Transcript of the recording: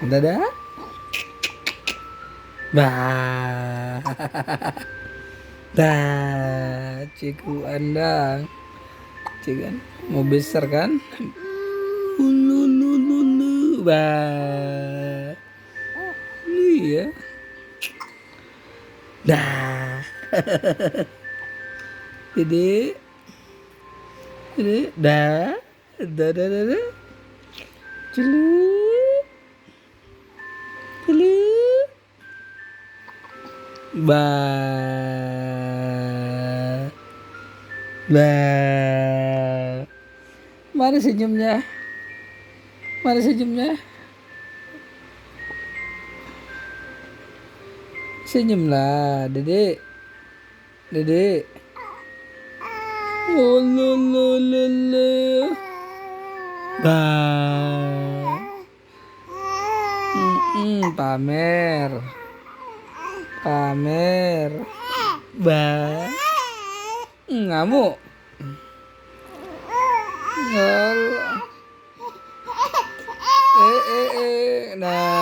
Dadah. Bah. Dah, ciku Anda. Cikan mau besar kan? Ululululu. Bah. Iya. Dah. Jadi, dah. Dah, dah, dah, dah. Celup. Celup. Bah. Bah. Mana senyumnya? Mana senyumnya? Senyumlah, Dedek. Dedek. Oh, lo, lo, lo, lo. Bah. Pamer. Pamer. Bah. Ngamuk. Alah. Nah.